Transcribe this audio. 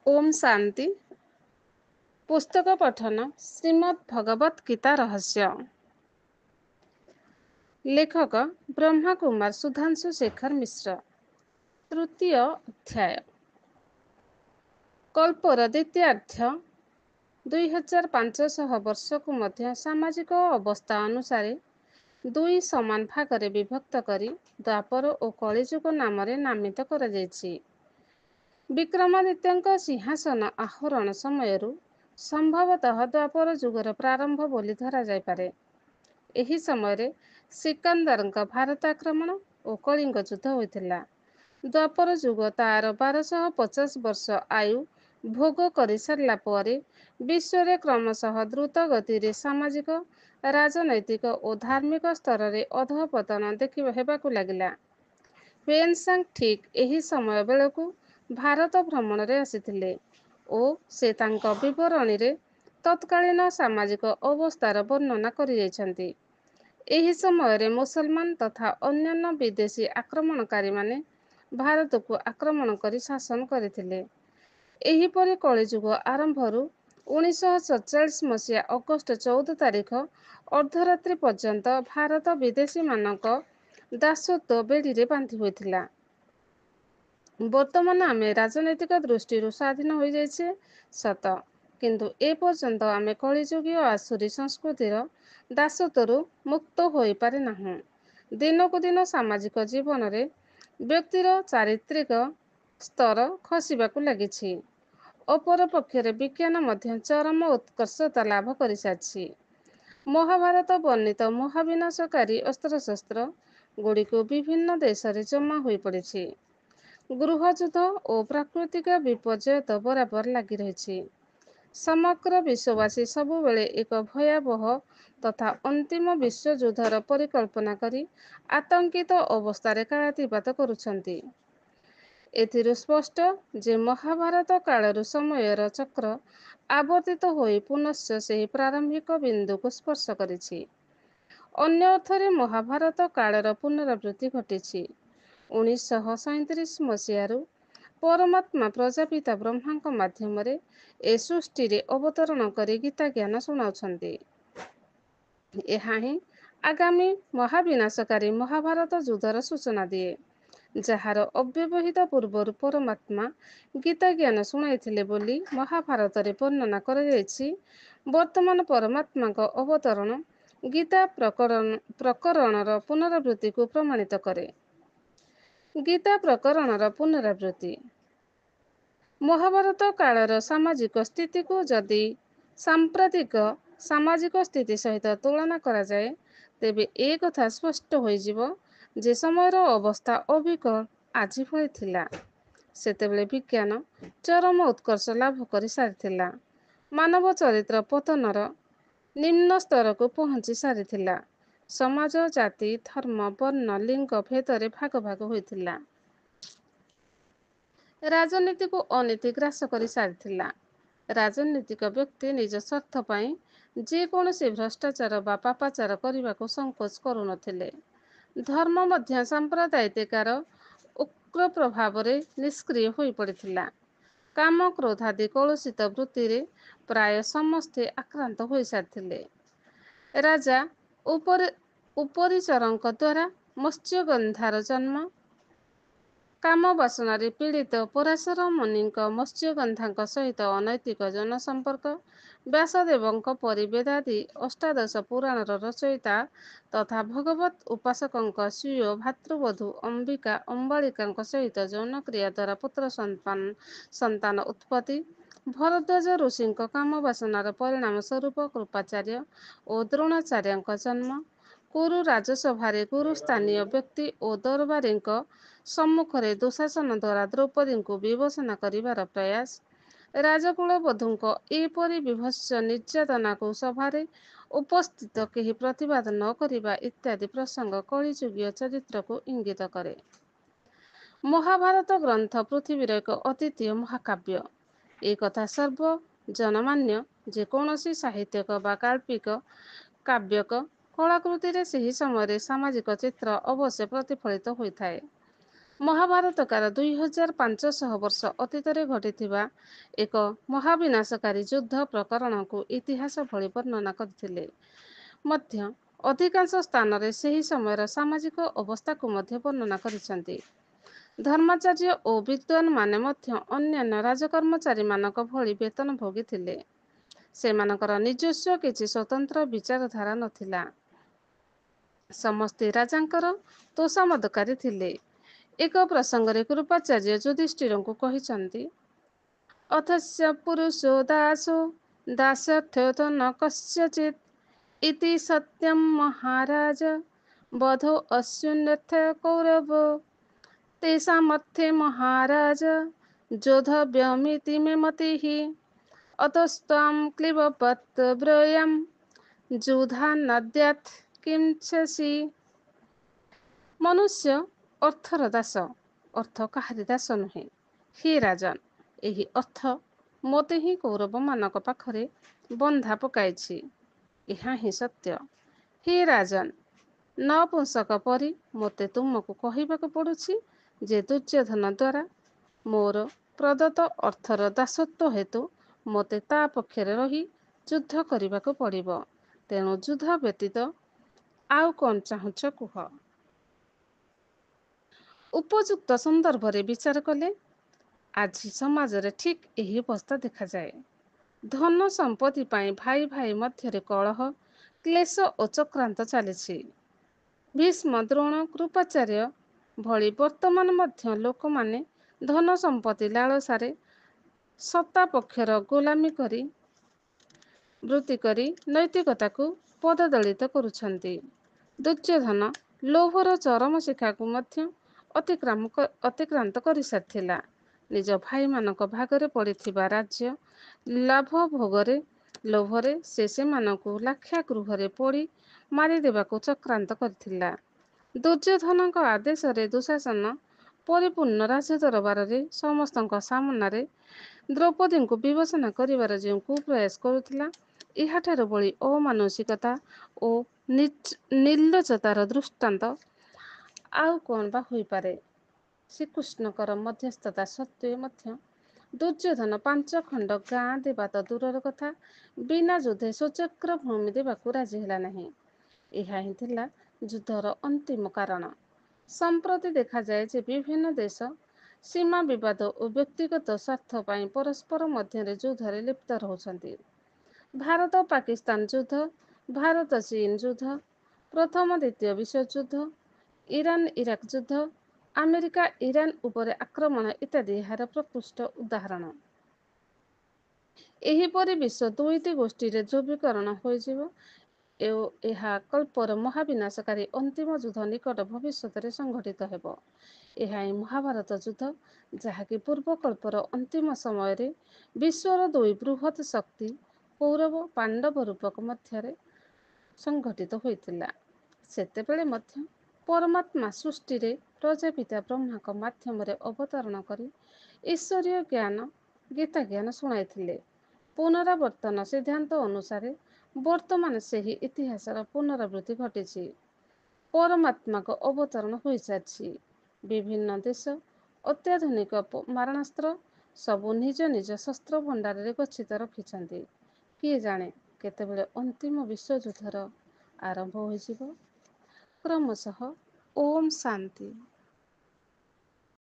ओम शांति। पुस्तक पठन श्रीमद् भगवत गीता रहस्य। लेखक ब्रह्मा कुमार सुधांशु शेखर मिश्र। तृतीय अध्याय। कल्पर द्वितीयार्थ 2500 वर्ष को मध्य सामाजिक अवस्था अनुसार दुई समान भागरे विभक्त करी द्वापर और कलिजुग नाम नामित करा जायछि। विक्रमादित्य सिंहासन आहरण समय संभवतः द्वापर जुगर प्रारंभ बोली धरा जाय पारे। एही समय सिकंदर भारत आक्रमण और कलिंग युद्ध होइथिला। द्वापर जुग तार 1250 वर्ष आयु भोग कर सारा पर विश्व क्रमशः द्रुत गति सामाजिक राजनैतिक और धार्मिक स्तर में अधपतन देखा लगिला। हुएनसांग ठीक एही समय बेलू भारत भ्रमण रे आसिथिले ओ से तांका विवरणी रे तत्कालीन सामाजिक अवस्थार वर्णना करिसेंती। एही समय रे मुसलमान तथा अन्यान्य विदेशी आक्रमणकारी माने भारत को आक्रमण करी शासन करथिले। एही परि कलिजुग आरंभरू 1947 मसीहा अगस्त 14 तारिख अर्धरात्रि पर्यंत भारत विदेशी मानक दासत्व बेड़ी रे बांधि होइथिला। वर्तमान आमे राजनैतिक दृष्टि स्वाधीन हो जाइए सत, किंतु ए पर्यंत आमे कलिजुगी आसुरी संस्कृतिर दासत्वरू मुक्त हो पारे नाहु। दिनक दिन सामाजिक जीवन रे व्यक्तिर चारित्रिक स्तर खसिबाकू लागिछि। अपर पक्षरे विज्ञान मध्य चरम उत्कर्षता लाभ कर सारिछि। महाभारत वर्णित महाविनाशकारी अस्त्रशस्त्र गुड़िक विभिन्न देश रे जमा हो पड़ी। गृहयुद्ध और प्राकृतिक विपर्यय तो बराबर लगी रही। समग्र विश्ववासी सबुबले एक भयावह तथा अंतिम विश्वयुद्धर परिकल्पना करी आतंकित अवस्था कालातीपात करुछंती। एथिरु स्पष्ट जे महाभारत कालर समयर चक्र आवर्तित होई पुनश्च से प्रारंभिक बिंदु को स्पर्श करिछि। अन्य अर्थरे महाभारत कालर पुनरावृत्ति घटिछि। 1937 मसीह परमात्मा प्रजापिता ब्रह्मा माध्यम ए सृष्टि रे अवतरण करी गीता ज्ञान शुणाउछंती। एहा ही आगामी महाविनाशकारी महाभारत युद्धर सूचना दिए, जार अव्यवहित पूर्वर परमात्मा गीता ज्ञान शुणाइथिले बोली महाभारत रे वर्णना कराଯାଇଛି। वर्तमान परमात्मा अवतरण गीता प्रकरणर पुनरावृत्ति को प्रमाणित करे। गीता प्रकरणर पुनरावृत्ति। महाभारत कालर सामाजिक स्थिति को जदि सांप्रतिक सामाजिक स्थिति सहित तुलना करा जाए तेबे एक कथा स्पष्ट होइजिवो जे समयर अवस्था अविकल आजि भଳି थिला। सेतेबेले विज्ञान चरम उत्कर्ष लाभ कर सारिथिला। मानव चरित्र पतनर निम्न स्तर को पहुंची सारिथिला। समाज जाति धर्म वर्ण लिंग भेदरे भाग भाग होइथिला। राजनीति को अनीति ग्रास कर सारिथिला। राजनीतिक व्यक्ति निज स्वार्थ पाई जे कौनसी भ्रष्टाचार बा पापाचार करने को संकोच करुनथिले। धर्म मध्य सांप्रदायिकार उग्र प्रभाव रे निष्क्रिय हो पड़िथिला। काम क्रोधादि कलुषित वृत्ति रे प्राय समस्ते आक्रांत हो सारिथिले। राजा उपरिचरଙ୍କ द्वारा मत्स्यगंधार जन्म, काम वासनारे पीड़ित पराशर मुनि मत्स्यगंधा सहित अनैतिक जनसंपर्क, व्यासदेवଙ୍କ परि वेदादि अष्टादश पुराणर रचयिता तथा भगवत उपासकଙ୍କ स्वीय भातृवधू अंबिका अम्बालिका सहित यौन क्रिया द्वारा पुत्र संतान उत्पत्ति, भरद्वाज ऋषि काम वासनार परिणाम स्वरूप कृपाचार्य और द्रोणाचार्य जन्म, कुरु राजसभारे गुरु स्थानीय व्यक्ति और दरबारी सम्मुखरे दुशासन द्वारा द्रौपदी को विवशना करिवार प्रयास, राजकुल बधूं एपरि विभत्स निर्यातना को सभारे उपस्थित केही प्रतिवाद न करिबा इत्यादि प्रसंग कलिजुगीय चरित्र को इंगित करे। महाभारत ग्रंथ पृथ्वीर एक अद्वितीय महाकाव्य। एक कथा सर्व जनमान्य जे कौनसी साहित्यक बा काल्पिक काव्यक कलाकृति से ही समय सामाजिक चित्र अवश्य प्रतिफलित होता है। ମହାଭାରତକାର 2500 ବର୍ଷ ଅତୀତରେ ଘଟିଥିବା ଏକ ମହାବିନାଶକାରୀ ଯୁଦ୍ଧ ପ୍ରକରଣକୁ ଇତିହାସ ଭଳି ବର୍ଣ୍ଣନା କରିଥିଲେ ମଧ୍ୟ ଅଧିକାଂଶ ସ୍ଥାନରେ ସେହି ସମୟର ସାମାଜିକ ଅବସ୍ଥାକୁ ମଧ୍ୟ ବର୍ଣ୍ଣନା କରିଛନ୍ତି। ଧର୍ମାଚାର୍ଯ୍ୟ ଓ ବିଦ୍ୱାନମାନେ ମଧ୍ୟ ଅନ୍ୟାନ୍ୟ ରାଜକର୍ମଚାରୀମାନଙ୍କ ଭଳି ବେତନ ଭୋଗିଥିଲେ। ସେମାନଙ୍କର ନିଜସ୍ୱ କିଛି ସ୍ୱତନ୍ତ୍ର ବିଚାରଧାରା ନଥିଲା। ସମସ୍ତେ ରାଜାଙ୍କର ତୋଷାମଦକାରୀ ଥିଲେ। ଏକ ପ୍ରସଙ୍ଗରେ କୃପାଚାର୍ଯ୍ୟ ଯୁଧିଷ୍ଠିରଙ୍କୁ କହିଛନ୍ତି, ଅଥସ୍ୟ ପୁରୁଷୋ ଦାସୋ ଦାସ୍ୟଥ୍ୟୋତ ନ କସ୍ୟଚିତ୍ ଇତି ସତ୍ୟଂ ମହାରାଜ ବଧୋ ଅସ୍ୟୁନ୍ୟଥ କୌରବ ତେଷାମର୍ଥେ ମହାରାଜ ଯୋଧବ୍ୟମିତି ମେ ମତିଃ ଅତସ୍ତ୍ୱାଂ କ୍ଳୀବବତ୍ ବ୍ରୂୟାମ୍ ଯୁଧାନ୍ନଦ୍ୟାତ୍ କିଂଚସି। ମନୁଷ୍ୟ ଅର୍ଥର ଦାସ, ଅର୍ଥ କାହାରି ଦାସ ନୁହେଁ। ହେ ରାଜନ୍, ଏହି ଅର୍ଥ ମୋତେ ହିଁ କୌରବମାନଙ୍କ ପାଖରେ ବନ୍ଧା ପକାଇଛି। ଏହା ହିଁ ସତ୍ୟ। ହେ ରାଜନ୍, ନପୁଂସକ ପରି ମୋତେ ତୁମକୁ କହିବାକୁ ପଡ଼ୁଛି ଯେ ଦୁର୍ଯ୍ୟୋଧନ ଦ୍ୱାରା ମୋର ପ୍ରଦତ୍ତ ଅର୍ଥର ଦାସତ୍ୱ ହେତୁ ମୋତେ ତା ପକ୍ଷରେ ରହି ଯୁଦ୍ଧ କରିବାକୁ ପଡ଼ିବ। ତେଣୁ ଯୁଦ୍ଧ ବ୍ୟତୀତ ଆଉ କ'ଣ ଚାହୁଁଛ କୁହ। ଉପଯୁକ୍ତ ସନ୍ଦର୍ଭରେ ବିଚାର କଲେ ଆଜି ସମାଜରେ ଠିକ୍ ଏହି ଅବସ୍ଥା ଦେଖାଯାଏ। ଧନ ସମ୍ପତ୍ତି ପାଇଁ ଭାଇ ଭାଇ ମଧ୍ୟରେ କଳହ, କ୍ଲେଶ ଓ ଚକ୍ରାନ୍ତ ଚାଲିଛି। ଭୀଷ୍ମ, ଦ୍ରୋଣ, କୃପାଚାର୍ଯ୍ୟ ଭଳି ବର୍ତ୍ତମାନ ମଧ୍ୟ ଲୋକମାନେ ଧନ ସମ୍ପତ୍ତି ଲାଳସାରେ ସତ୍ତା ପକ୍ଷର ଗୋଲାମୀ କରି ବୃତ୍ତି କରି ନୈତିକତାକୁ ପଦଦଳିତ କରୁଛନ୍ତି। ଦୁର୍ଯ୍ୟୋଧନ ଲୋଭର ଚରମ ଶିଖାକୁ ମଧ୍ୟ ଅତିକ୍ରାନ୍ତ କରିସାରିଥିଲା। ନିଜ ଭାଇମାନଙ୍କ ଭାଗରେ ପଡ଼ିଥିବା ରାଜ୍ୟ ଲାଭ ଭୋଗରେ ଲୋଭରେ ସେ ସେମାନଙ୍କୁ ଲାକ୍ଷାଗୃହରେ ପୋଡ଼ି ମାରିଦେବାକୁ ଚକ୍ରାନ୍ତ କରିଥିଲା। ଦୁର୍ଯ୍ୟୋଧନଙ୍କ ଆଦେଶରେ ଦୁଃଶାସନ ପରିପୂର୍ଣ୍ଣ ରାଜଦରବାରରେ ସମସ୍ତଙ୍କ ସାମନାରେ ଦ୍ରୌପଦୀଙ୍କୁ ବିବସନା କରିବାର ଯେଉଁ କୁପ୍ରୟାସ କରୁଥିଲା, ଏହାଠାରୁ ବଳି ଅମାନୁଷିକତା ଓ ନିର୍ଲଜ୍ଜତାର ଦୃଷ୍ଟାନ୍ତ ଆଉ କ'ଣ ବା ହୋଇପାରେ। ଶ୍ରୀକୃଷ୍ଣଙ୍କର ମଧ୍ୟସ୍ଥତା ସତ୍ତ୍ୱେ ମଧ୍ୟ ଦୁର୍ଯ୍ୟୋଧନ 5 ଖଣ୍ଡ ଗାଁ ଦେବା ତ ଦୂରର କଥା, ବିନା ଯୁଦ୍ଧେ ସ୍ୱଚକ୍ର ଭୂମି ଦେବାକୁ ରାଜି ହେଲା ନାହିଁ। ଏହା ହିଁ ଥିଲା ଯୁଦ୍ଧର ଅନ୍ତିମ କାରଣ। ସମ୍ପ୍ରତି ଦେଖାଯାଏ ଯେ ବିଭିନ୍ନ ଦେଶ ସୀମା ବିବାଦ ଓ ବ୍ୟକ୍ତିଗତ ସ୍ୱାର୍ଥ ପାଇଁ ପରସ୍ପର ମଧ୍ୟରେ ଯୁଦ୍ଧରେ ଲିପ୍ତ ରହୁଛନ୍ତି। ଭାରତ ପାକିସ୍ତାନ ଯୁଦ୍ଧ, ଭାରତ ଚୀନ ଯୁଦ୍ଧ, ପ୍ରଥମ ଦ୍ୱିତୀୟ ବିଶ୍ୱଯୁଦ୍ଧ, ଇରାନ ଇରାକ ଯୁଦ୍ଧ, ଆମେରିକା ଇରାନ ଉପରେ ଆକ୍ରମଣ ଇତ୍ୟାଦି ଏହାର ପ୍ରକୃଷ୍ଟ ଉଦାହରଣ। ଏହିପରି ବିଶ୍ୱ ଦୁଇଟି ଗୋଷ୍ଠୀରେ ଧ୍ରୁବୀକରଣ ହୋଇଯିବ ଓ ଏହା କଳ୍ପର ମହାବିନାଶକାରୀ ଅନ୍ତିମ ଯୁଦ୍ଧ ନିକଟ ଭବିଷ୍ୟତରେ ସଂଘଟିତ ହେବ। ଏହା ହିଁ ମହାଭାରତ ଯୁଦ୍ଧ, ଯାହାକି ପୂର୍ବକଳ୍ପର ଅନ୍ତିମ ସମୟରେ ବିଶ୍ୱର ଦୁଇ ବୃହତ୍ ଶକ୍ତି କୌରବ ପାଣ୍ଡବ ରୂପକ ମଧ୍ୟରେ ସଂଘଟିତ ହୋଇଥିଲା। ସେତେବେଳେ ମଧ୍ୟ ପରମାତ୍ମା ସୃଷ୍ଟିରେ ପ୍ରଜାପିତା ବ୍ରହ୍ମାଙ୍କ ମାଧ୍ୟମରେ ଅବତରଣ କରି ଈଶ୍ୱରୀୟ ଜ୍ଞାନ ଗୀତା ଜ୍ଞାନ ଶୁଣାଇଥିଲେ। ପୁନରାବର୍ତ୍ତନ ସିଦ୍ଧାନ୍ତ ଅନୁସାରେ ବର୍ତ୍ତମାନ ସେହି ଇତିହାସର ପୁନରାବୃତ୍ତି ଘଟିଛି। ପରମାତ୍ମାଙ୍କ ଅବତରଣ ହୋଇସାରିଛି। ବିଭିନ୍ନ ଦେଶ ଅତ୍ୟାଧୁନିକ ମାରଣାସ୍ତ୍ର ସବୁ ନିଜ ନିଜ ଶସ୍ତ୍ର ଭଣ୍ଡାରରେ ଗଚ୍ଛିତ ରଖିଛନ୍ତି। କିଏ ଜାଣେ କେତେବେଳେ ଅନ୍ତିମ ବିଶ୍ୱଯୁଦ୍ଧର ଆରମ୍ଭ ହୋଇଯିବ। କ୍ରମଶଃ ଓମ୍ ଶାନ୍ତି।